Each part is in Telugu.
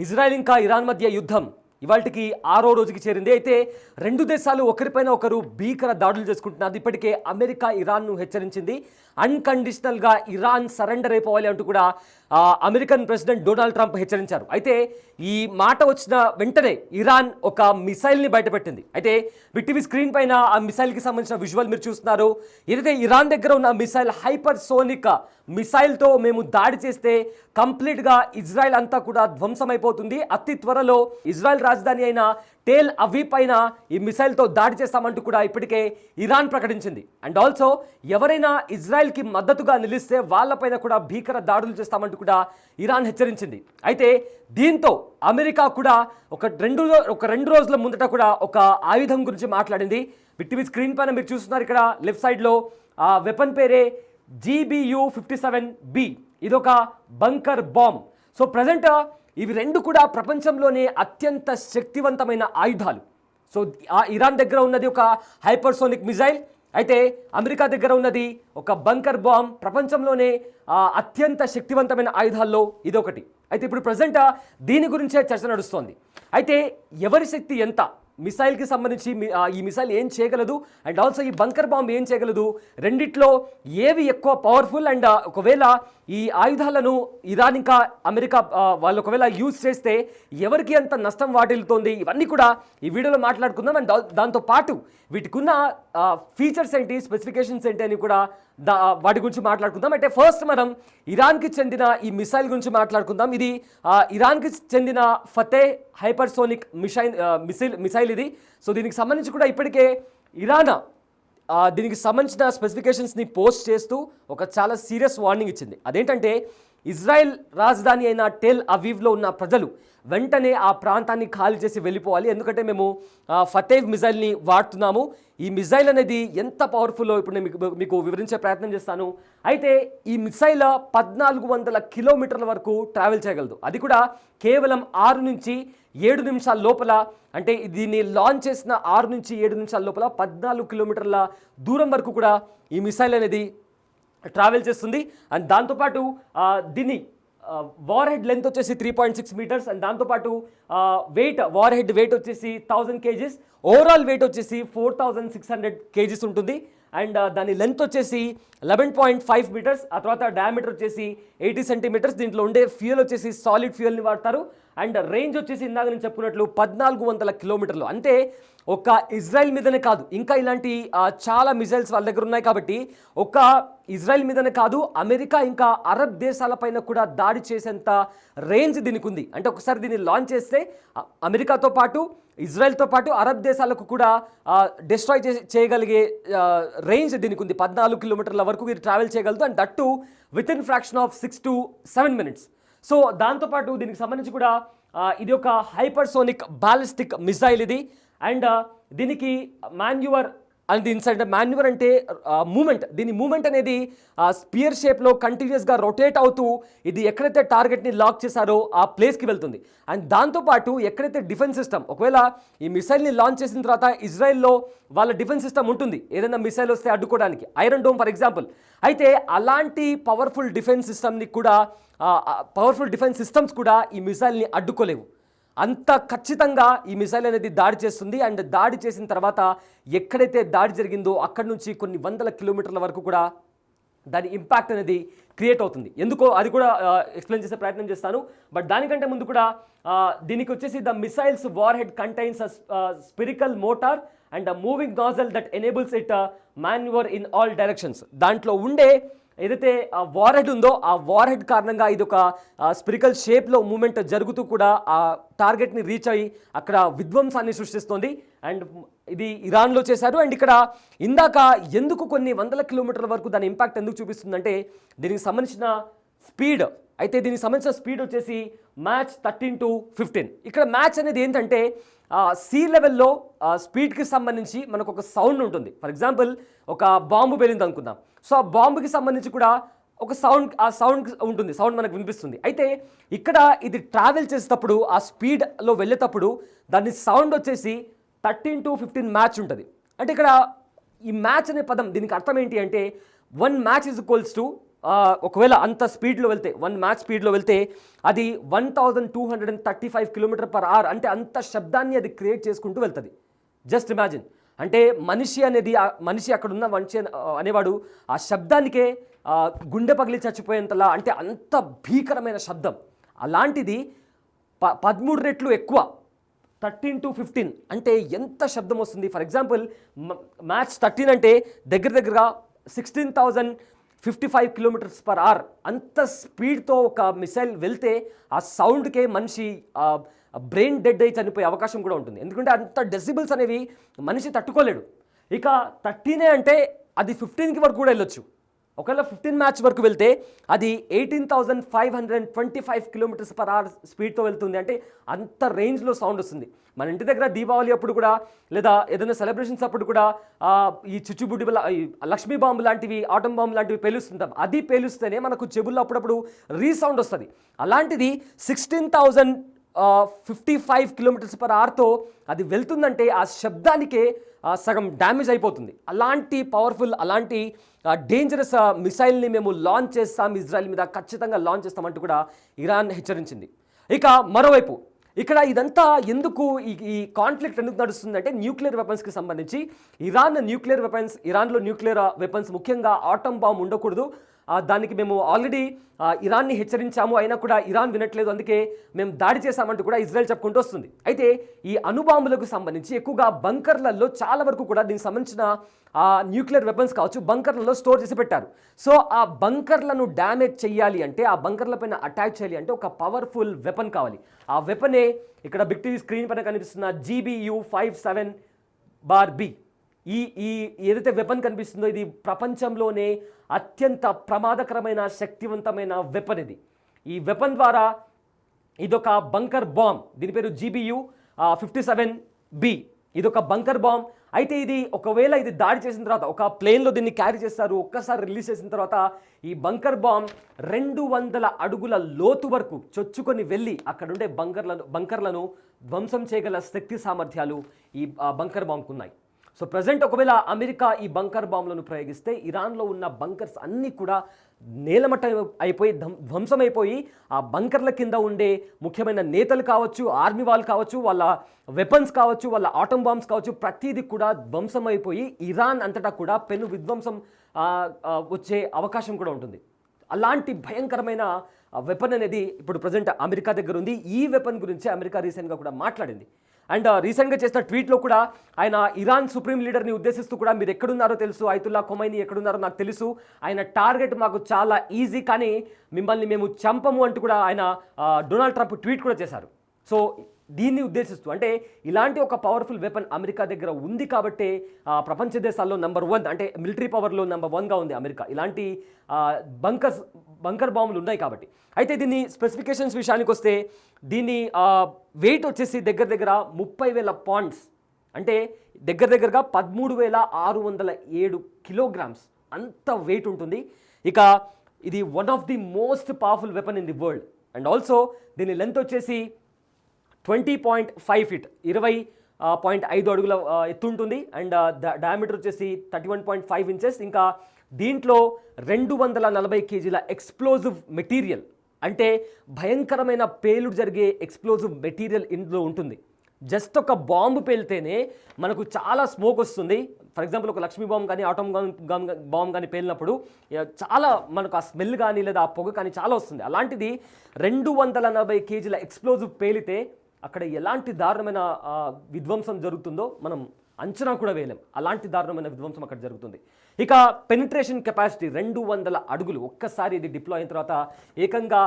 ఇజ్రాయెల్ ఇంకా ఇరాన్ మధ్య యుద్ధం ఇవాళకి 6వ రోజుకి చేరింది. అయితే రెండు దేశాలు ఒకరిపైన ఒకరు భీకర దాడులు చేసుకుంటున్నారు. ఇప్పటికే అమెరికా ఇరాన్ను హెచ్చరించింది. అన్కండిషనల్గా ఇరాన్ సరెండర్ అయిపోవాలి అంటూ కూడా అమెరికన్ ప్రెసిడెంట్ డొనాల్డ్ ట్రంప్ హెచ్చరించారు. అయితే ఈ మాట వచ్చిన వెంటనే ఇరాన్ ఒక మిసైల్ని బయటపెట్టింది. అయితే విటీవీ స్క్రీన్ పైన ఆ మిసైల్కి సంబంధించిన విజువల్ మీరు చూస్తున్నారు. ఏదైతే ఇరాన్ దగ్గర ఉన్న మిసైల్ హైపర్సోనిక్ మిసైల్తో మేము దాడి చేస్తే కంప్లీట్గా ఇజ్రాయెల్ అంతా కూడా ధ్వంసమైపోతుంది. అతి త్వరలో ఇజ్రాయెల్ రాజధాని అయిన టేల్ అవీవ్ పైన ఈ మిసైల్తో దాడి చేస్తామంటూ కూడా ఇప్పటికే ఇరాన్ ప్రకటించింది. అండ్ ఆల్సో ఎవరైనా ఇజ్రాయెల్కి మద్దతుగా నిలిస్తే వాళ్ళపైన కూడా భీకర దాడులు చేస్తామంటూ కూడా ఇరాన్ హెచ్చరించింది. అయితే దీంతో అమెరికా కూడా ఒక రెండు రోజుల ముందట కూడా ఒక ఆయుధం గురించి మాట్లాడింది. విటీవీ స్క్రీన్ పైన మీరు చూస్తున్నారు. ఇక్కడ లెఫ్ట్ సైడ్లో ఆ వెపన్ పేరే GBU-57B. ఇదొక బంకర్ బాంబ్. సో ప్రజెంట్ ఇవి రెండు కూడా ప్రపంచంలోనే అత్యంత శక్తివంతమైన ఆయుధాలు. సో ఇరాన్ దగ్గర ఉన్నది ఒక హైపర్సోనిక్ మిజైల్, అయితే అమెరికా దగ్గర ఉన్నది ఒక బంకర్ బాంబ్. ప్రపంచంలోనే అత్యంత శక్తివంతమైన ఆయుధాల్లో ఇదొకటి. అయితే ఇప్పుడు ప్రజెంట్ దీని గురించే చర్చ నడుస్తోంది. అయితే ఎవరి శక్తి ఎంత, మిసైల్కి సంబంధించి ఈ మిసైల్ ఏం చేయగలదు, అండ్ ఆల్సో ఈ బంకర్ బాంబ్ ఏం చేయగలదు, రెండిట్లో ఏవి ఎక్కువ పవర్ఫుల్, అండ్ ఒకవేళ ఈ ఆయుధాలను ఇరాన్ ఇంకా అమెరికా వాళ్ళు ఒకవేళ యూజ్ చేస్తే ఎవరికి ఎంత నష్టం వాటిల్లుతోంది, ఇవన్నీ కూడా ఈ వీడియోలో మాట్లాడుకుందాం. అండ్ దాంతో పాటు వీటికి ఉన్న ఫీచర్స్ ఏంటి, స్పెసిఫికేషన్స్ ఏంటి అని కూడా వాటి గురించి మాట్లాడుకుందాం. అంటే ఫస్ట్ మనం ఇరాన్కి చెందిన ఈ మిసైల్ గురించి మాట్లాడుకుందాం. ఇది ఇరాన్కి చెందిన ఫతే హైపర్సోనిక్ మిసైల్ ఇది. సో దీనికి సంబంధించి కూడా ఇప్పటికే ఇరాన్ దీనికి సంబంధించిన స్పెసిఫికేషన్స్ని పోస్ట్ చేస్తూ ఒక చాలా సీరియస్ వార్నింగ్ ఇచ్చింది. అదేంటంటే ఇజ్రాయెల్ రాజధాని అయిన టెల్ అవీవ్లో ఉన్న ప్రజలు వెంటనే ఆ ప్రాంతాన్ని ఖాళీ చేసి వెళ్ళిపోవాలి, ఎందుకంటే మేము ఫతేహ్ మిజైల్ని వాడుతున్నాము. ఈ మిజైల్ అనేది ఎంత పవర్ఫుల్లో ఇప్పుడు నేను మీకు వివరించే ప్రయత్నం చేస్తాను. అయితే ఈ మిసైల్ 1400 కిలోమీటర్ల వరకు ట్రావెల్ చేయగలదు. అది కూడా కేవలం 6 నుంచి 7 నిమిషాల లోపల. అంటే దీన్ని లాంచ్ చేసిన 6 నుంచి 7 నిమిషాల లోపల 14 కిలోమీటర్ల దూరం వరకు కూడా ఈ మిసైల్ అనేది ట్రావెల్ చేస్తుంది. అండ్ దాంతోపాటు దీన్ని వార్ హెడ్ లెంత్ వచ్చేసి 3.6 మీటర్స్, అండ్ దాంతోపాటు వార్ హెడ్ వెయిట్ వచ్చేసి 1000 kgs, ఓవరాల్ వెయిట్ వచ్చేసి 4600 kgs ఉంటుంది. అండ్ దాని లెంత్ వచ్చేసి 11.5 మీటర్స్, ఆ తర్వాత డయామీటర్ వచ్చేసి 80 సెంటీమీటర్స్. దీంట్లో ఉండే ఫ్యూయల్ వచ్చేసి సాలిడ్ ఫ్యూయల్ని వాడతారు. అండ్ రేంజ్ వచ్చేసి ఇందాక నేను చెప్పుకున్నట్లు 1400 కిలోమీటర్లు. అంటే ఒక ఇజ్రాయెల్ మీదనే కాదు, ఇంకా ఇలాంటి చాలా మిజైల్స్ వాళ్ళ దగ్గర ఉన్నాయి. కాబట్టి ఒక ఇజ్రాయెల్ మీదనే కాదు, అమెరికా ఇంకా అరబ్ దేశాలపైన కూడా దాడి చేసేంత రేంజ్ దీనికి ఉంది. అంటే ఒకసారి దీన్ని లాంచ్ చేస్తే అమెరికాతో పాటు ఇజ్రాయెల్తో పాటు అరబ్ దేశాలకు కూడా డిస్ట్రాయ్ చేయగలిగే రేంజ్ దీనికి ఉంది. 14 కిలోమీటర్ల వరకు ఇది ట్రావెల్ చేయగలదు, and that to with in fraction of 6 to 7 minutes. So దాంతోపాటు దీనికి సంబంధించి కూడా ఇది ఒక హైపర్సోనిక్ బాలిస్టిక్ మిసైల్ ఇది. అండ్ దీనికి మాన్యువర్ అండ్ ఇన్సైడ్ మాన్యువర్ అంటే మూమెంట్, దీని మూమెంట్ అనేది స్పియర్ షేప్లో కంటిన్యూస్గా రొటేట్ అవుతూ ఇది ఎక్కడైతే టార్గెట్ని లాక్ చేశారో ఆ ప్లేస్కి వెళ్తుంది. అండ్ దాంతోపాటు ఎక్కడైతే డిఫెన్స్ సిస్టమ్, ఒకవేళ ఈ మిసైల్ని లాంచ్ చేసిన తర్వాత ఇజ్రాయెల్లో వాళ్ళ డిఫెన్స్ సిస్టమ్ ఉంటుంది, ఏదైనా మిసైల్ వస్తే అడ్డుకోవడానికి, ఐరన్ డోమ్ ఫర్ ఎగ్జాంపుల్. అయితే అలాంటి పవర్ఫుల్ డిఫెన్స్ సిస్టమ్స్ కూడా ఈ మిసైల్ని అడ్డుకోలేవు. అంత ఖచ్చితంగా ఈ మిసైల్ అనేది దాడి చేస్తుంది. అండ్ దాడి చేసిన తర్వాత ఎక్కడైతే దాడి జరిగిందో అక్కడి నుంచి కొన్ని 100 కిలోమీటర్ల వరకు కూడా దాని ఇంపాక్ట్ అనేది క్రియేట్ అవుతుంది. ఎందుకో అది కూడా ఎక్స్ప్లెయిన్ చేసే ప్రయత్నం చేస్తాను. బట్ దానికంటే ముందు కూడా దీనికి వచ్చేసి the missiles war head contains spherical motor and moving nozzle that enables it manoeuvre in all directions. దాంట్లో ఉండే ఏదైతే వార్ హెడ్ ఉందో ఆ వార్ హెడ్ కారణంగా ఇది ఒక స్పిరికల్ షేప్లో మూమెంట్ జరుగుతూ కూడా ఆ టార్గెట్ని రీచ్ అయ్యి అక్కడ విధ్వంసాన్ని సృష్టిస్తుంది. అండ్ ఇది ఇరాన్లో చేశారు. అండ్ ఇక్కడ ఇందాక ఎందుకు కొన్ని 100 కిలోమీటర్ల వరకు దాని ఇంపాక్ట్ ఎందుకు చూపిస్తుందంటే దీనికి సంబంధించిన స్పీడ్. అయితే దీనికి సంబంధించిన స్పీడ్ వచ్చేసి మ్యాచ్ 13 to 15. ఇక్కడ మ్యాచ్ అనేది ఏంటంటే సీ లెవెల్లో స్పీడ్కి సంబంధించి మనకు ఒక సౌండ్ ఉంటుంది. ఫర్ ఎగ్జాంపుల్ ఒక బాంబు పేలింది అనుకుందాం. సో ఆ బాంబుకి సంబంధించి కూడా ఒక సౌండ్ ఉంటుంది, సౌండ్ మనకు వినిపిస్తుంది. అయితే ఇక్కడ ఇది ట్రావెల్ చేసేటప్పుడు ఆ స్పీడ్లో వెళ్ళేటప్పుడు దాని సౌండ్ వచ్చేసి 13 to 15 మ్యాచ్ ఉంటుంది. అంటే ఇక్కడ ఈ మ్యాచ్ అనే పదం దీనికి అర్థం ఏంటి అంటే 1 మ్యాచ్ ఈజ్ ఈక్వల్స్ టు ఒకవేళ అంత స్పీడ్లో వెళ్తే 1 మ్యాచ్ స్పీడ్లో వెళ్తే అది 1235 km/h, అంటే అంత శబ్దాన్ని అది క్రియేట్ చేసుకుంటూ వెళ్తుంది. జస్ట్ ఇమాజిన్, అంటే మనిషి అక్కడ ఉన్న మనిషి అనేవాడు ఆ శబ్దానికే గుండె పగిలి చచ్చిపోయేంతలా, అంటే అంత భీకరమైన శబ్దం. అలాంటిది 13 రెట్లు ఎక్కువ, 13 to 15, అంటే ఎంత శబ్దం వస్తుంది. ఫర్ ఎగ్జాంపుల్ మ్యాచ్ 13 అంటే దగ్గరగా 16,055 km/h, అంత స్పీడ్తో ఒక మిసైల్ వెళ్తే ఆ సౌండ్కే మనిషి బ్రెయిన్ డెడ్ అయి చనిపోయే అవకాశం కూడా ఉంటుంది. ఎందుకంటే అంత డెసిబుల్స్ అనేవి మనిషి తట్టుకోలేడు. ఇక 13 అంటే అది 15కి వరకు కూడా వెళ్ళొచ్చు. ఒకవేళ 15 మ్యాచ్ వరకు వెళ్తే అది 18,525 km/h స్పీడ్తో వెళ్తుంది. అంటే అంత రేంజ్లో సౌండ్ వస్తుంది. మన ఇంటి దగ్గర దీపావళి అప్పుడు కూడా, లేదా ఏదైనా సెలబ్రేషన్స్ అప్పుడు కూడా ఈ చిచ్చుబుడ్డి లక్ష్మీ బాంబు లాంటివి, ఆటం బాంబు లాంటివి పేలుస్తుంటాం. అది పేలుస్తేనే మనకు చెవుల్లో అప్పుడప్పుడు రీసౌండ్ వస్తుంది. అలాంటిది 16,055 km/hతో అది వెళ్తుందంటే ఆ శబ్దానికే సగం డ్యామేజ్ అయిపోతుంది. అలాంటి పవర్ఫుల్, అలాంటి డేంజరస్ మిసైల్ని మేము లాంచ్ చేస్తాం, ఇజ్రాయెల్ మీద ఖచ్చితంగా లాంచ్ చేస్తామంటూ కూడా ఇరాన్ హెచ్చరించింది. ఇక మరోవైపు ఇక్కడ ఇదంతా ఎందుకు, ఈ కాన్ఫ్లిక్ట్ ఎందుకు నడుస్తుందంటే న్యూక్లియర్ వెపన్స్కి సంబంధించి ఇరాన్లో న్యూక్లియర్ వెపన్స్, ముఖ్యంగా ఆటం బాంబ్ ఉండకూడదు. దానికి మేము ఆల్రెడీ ఇరాన్ని హెచ్చరించాము, అయినా కూడా ఇరాన్ వినట్లేదు, అందుకే మేము దాడి చేశామంటూ కూడా ఇజ్రాయెల్ చెప్పుకుంటూ వస్తుంది. అయితే ఈ అణుబాంబులకు సంబంధించి ఎక్కువగా బంకర్లలో చాలా వరకు కూడా దీనికి సంబంధించిన న్యూక్లియర్ వెపన్స్ కావచ్చు, బంకర్లలో స్టోర్ చేసి పెట్టారు. సో ఆ బంకర్లను డ్యామేజ్ చేయాలి అంటే, ఆ బంకర్ల పైన అటాక్ చేయాలి అంటే ఒక పవర్ఫుల్ వెపన్ కావాలి. ఆ వెపనే ఇక్కడ బిగ్ టీవీ స్క్రీన్ పైన కనిపిస్తున్న GBU-57B. ఈ ఏదైతే వెపన్ కనిపిస్తుందో ఇది ప్రపంచంలోనే అత్యంత ప్రమాదకరమైన, శక్తివంతమైన వెపన్ ఇది. ఈ వెపన్ ద్వారా ఇదొక బంకర్ బాంబ్, దీని పేరు GBU-57B. ఇదొక బంకర్ బాంబ్. అయితే ఇది ఒకవేళ ఇది దాడి చేసిన తర్వాత, ఒక ప్లేన్లో దీన్ని క్యారీ చేస్తారు, ఒక్కసారి రిలీజ్ చేసిన తర్వాత ఈ బంకర్ బాంబ్ 200 అడుగుల లోతు వరకు చొచ్చుకొని వెళ్ళి అక్కడ ఉండే బంకర్లను ధ్వంసం చేయగల శక్తి సామర్థ్యాలు ఈ బంకర్ బాంబ్కు ఉన్నాయి. సో ప్రజెంట్ ఒకవేళ అమెరికా ఈ బంకర్ బాంబులను ప్రయోగిస్తే ఇరాన్లో ఉన్న బంకర్స్ అన్నీ కూడా నేలమట్టం అయిపోయి, ధ్వంసమైపోయి, ఆ బంకర్ల కింద ఉండే ముఖ్యమైన నేతలు కావచ్చు, ఆర్మీ వాళ్ళు కావచ్చు, వాళ్ళ వెపన్స్ కావచ్చు, వాళ్ళ ఆటం బాంబ్స్ కావచ్చు, ప్రతిదీ కూడా ధ్వంసం అయిపోయి ఇరాన్ అంతటా కూడా పెను విధ్వంసం వచ్చే అవకాశం కూడా ఉంటుంది. అలాంటి భయంకరమైన వెపన్ అనేది ఇప్పుడు ప్రజెంట్ అమెరికా దగ్గర ఉంది. ఈ వెపన్ గురించి అమెరికా రీసెంట్గా కూడా మాట్లాడింది. అండ్ రీసెంట్గా చేసిన ట్వీట్లో కూడా ఆయన ఇరాన్ సుప్రీం లీడర్ని ఉద్దేశిస్తూ కూడా, మీరు ఎక్కడున్నారో తెలుసు, అయతుల్లా ఖొమైనీ ఎక్కడున్నారో నాకు తెలుసు, ఆయన టార్గెట్ మాకు చాలా ఈజీ, కానీ మిమ్మల్ని మేము చంపము అంటూ కూడా ఆయన డొనాల్డ్ ట్రంప్ ట్వీట్ కూడా చేశారు. సో దీన్ని ఉద్దేశిస్తూ, అంటే ఇలాంటి ఒక పవర్ఫుల్ వెపన్ అమెరికా దగ్గర ఉంది కాబట్టి ప్రపంచ దేశాల్లో నెంబర్ 1, అంటే మిలిటరీ పవర్లో నెంబర్ 1గా ఉంది అమెరికా. ఇలాంటి బంకర్ బాంబులు ఉన్నాయి కాబట్టి. అయితే దీన్ని స్పెసిఫికేషన్స్ విషయానికి వస్తే, దీని వెయిట్ వచ్చేసి దగ్గర 30,000 పౌండ్స్, అంటే దగ్గరగా 13,607 కిలోగ్రామ్స్ అంత వెయిట్ ఉంటుంది. ఇక ఇది one of the most powerful weapon in the world. And also దీని లెంత్ వచ్చేసి 20.5 feet, 20.5 అడుగుల ఎత్తు ఉంటుంది. అండ్ డయామీటర్ వచ్చేసి 31.5 inches. ఇంకా దీంట్లో 240 kg ఎక్స్ప్లోజివ్ మెటీరియల్, అంటే భయంకరమైన పేలుడు జరిగే ఎక్స్ప్లోజివ్ మెటీరియల్ ఇందులో ఉంటుంది. జస్ట్ ఒక బాంబు పేలితేనే మనకు చాలా స్మోక్ వస్తుంది. ఫర్ ఎగ్జాంపుల్ ఒక లక్ష్మీ బాంబు కానీ, ఆటం బాంబు కానీ పేలినప్పుడు చాలా మనకు ఆ స్మెల్ కానీ, లేదా ఆ పొగ కానీ చాలా వస్తుంది. అలాంటిది 240 kg ఎక్స్ప్లోజివ్ పేలితే అక్కడ ఎలాంటి దారుణమైన విధ్వంసం జరుగుతుందో మనం అంచనా కూడా వేయలేం. అలాంటి దారుణమైన విధ్వంసం అక్కడ జరుగుతుంది. ఇక పెనిట్రేషన్ కెపాసిటీ 200 అడుగులు. ఒక్కసారి ఇది డిప్లాయ్ అయిన తర్వాత ఏకంగా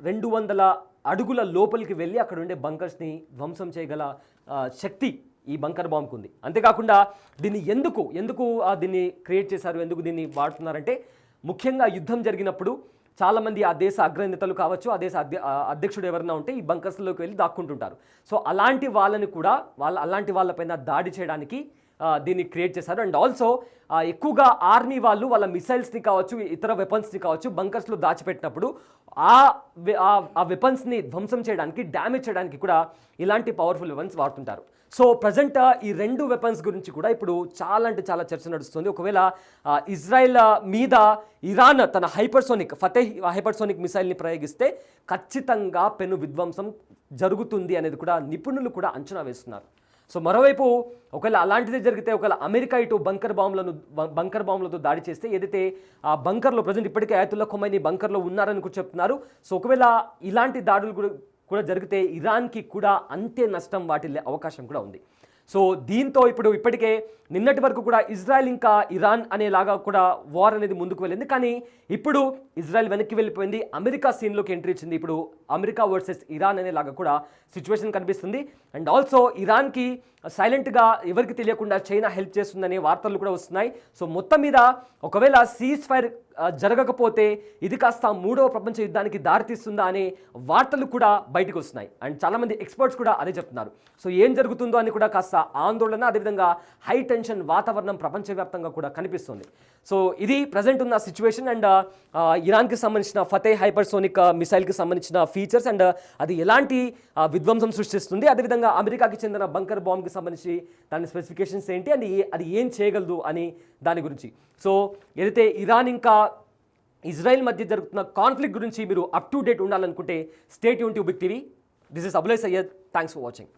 200 అడుగుల లోపలికి వెళ్ళి అక్కడ ఉండే బంకర్స్ని ధ్వంసం చేయగల శక్తి ఈ బంకర్ బాంబ్కు ఉంది. అంతేకాకుండా దీన్ని ఎందుకు దీన్ని క్రియేట్ చేశారు, ఎందుకు దీన్ని వాడుతున్నారంటే, ముఖ్యంగా యుద్ధం జరిగినప్పుడు చాలామంది ఆ దేశ అగ్రనేతలు కావచ్చు, ఆ దేశ అధ్యక్షుడు ఎవరైనా ఉంటే ఈ బంకర్స్లోకి వెళ్ళి దాక్కుంటుంటారు. సో అలాంటి వాళ్ళని కూడా అలాంటి వాళ్ళపైన దాడి చేయడానికి దీన్ని క్రియేట్ చేశారు. అండ్ ఆల్సో ఎక్కువగా ఆర్మీ వాళ్ళు వాళ్ళ మిసైల్స్ని కావచ్చు, ఇతర వెపన్స్ని కావచ్చు బంకర్స్లో దాచిపెట్టినప్పుడు ఆ వెపన్స్ని ధ్వంసం చేయడానికి, డ్యామేజ్ చేయడానికి కూడా ఇలాంటి పవర్ఫుల్ వెపన్స్ వాడుతుంటారు. సో ప్రజెంట్ ఈ రెండు వెపన్స్ గురించి కూడా ఇప్పుడు చాలా అంటే చాలా చర్చ నడుస్తుంది. ఒకవేళ ఇజ్రాయెల్ మీద ఇరాన్ తన ఫతేహ్ హైపర్సోనిక్ మిసైల్ని ప్రయోగిస్తే ఖచ్చితంగా పెను విధ్వంసం జరుగుతుంది అనేది కూడా నిపుణులు కూడా అంచనా వేస్తున్నారు. సో మరోవైపు ఒకవేళ అలాంటిదే జరిగితే, ఒకవేళ అమెరికా ఇటు బంకర్ బాంబులతో దాడి చేస్తే, ఏదైతే ఆ బంకర్లో ప్రజెంట్ ఇప్పటికే అయతుల్లా ఖొమైనీ బంకర్లో ఉన్నారని కూడా చెప్తున్నారు. సో ఒకవేళ ఇలాంటి దాడులు కూడా జరిగితే ఇరాన్కి కూడా అంతే నష్టం వాటిల్లే అవకాశం కూడా ఉంది. సో దీంతో ఇప్పటికే నిన్నటి వరకు కూడా ఇజ్రాయెల్ ఇంకా ఇరాన్ అనేలాగా కూడా వార్ అనేది ముందుకు వెళ్ళింది. కానీ ఇప్పుడు ఇజ్రాయెల్ వెనక్కి వెళ్ళిపోయింది, అమెరికా సీన్లోకి ఎంట్రీ ఇచ్చింది. ఇప్పుడు అమెరికా వర్సెస్ ఇరాన్ అనేలాగా కూడా సిచ్యువేషన్ కనిపిస్తుంది. అండ్ ఆల్సో ఇరాన్కి సైలెంట్గా ఎవరికి తెలియకుండా చైనా హెల్ప్ చేస్తుందనే వార్తలు కూడా వస్తున్నాయి. సో మొత్తం మీద ఒకవేళ సీజ్ ఫైర్ జరగకపోతే ఇది కాస్త మూడవ ప్రపంచ యుద్ధానికి దారితీస్తుందా అనే వార్తలు కూడా బయటకు వస్తున్నాయి. అండ్ చాలామంది ఎక్స్పర్ట్స్ కూడా అదే చెప్తున్నారు. సో ఏం జరుగుతుందో అని కూడా కాస్త ఆందోళన, అదేవిధంగా హై టెన్షన్ వాతావరణం ప్రపంచవ్యాప్తంగా కూడా కనిపిస్తుంది. సో ఇది ప్రజెంట్ ఉన్న సిచ్యువేషన్. అండ్ ఇరాన్కి సంబంధించిన ఫతేహ్ హైపర్సోనిక్ మిసైల్కి సంబంధించిన ఫీచర్స్ అండ్ అది ఎలాంటి విధ్వంసం సృష్టిస్తుంది, అదేవిధంగా అమెరికాకి చెందిన బంకర్ బాంబ్కి సంబంధించి దాని స్పెసిఫికేషన్స్ ఏంటి అండ్ అది ఏం చేయగలదు అని దాని గురించి. సో ఏదైతే ఇరాన్ ఇంకా ఇజ్రాయెల్ మధ్య జరుగుతున్న కాన్ఫ్లిక్ట్ గురించి మీరు అప్ టు డేట్ ఉండాలనుకుంటే stay tune to big TV. This is Abulai Syed. Thanks for watching.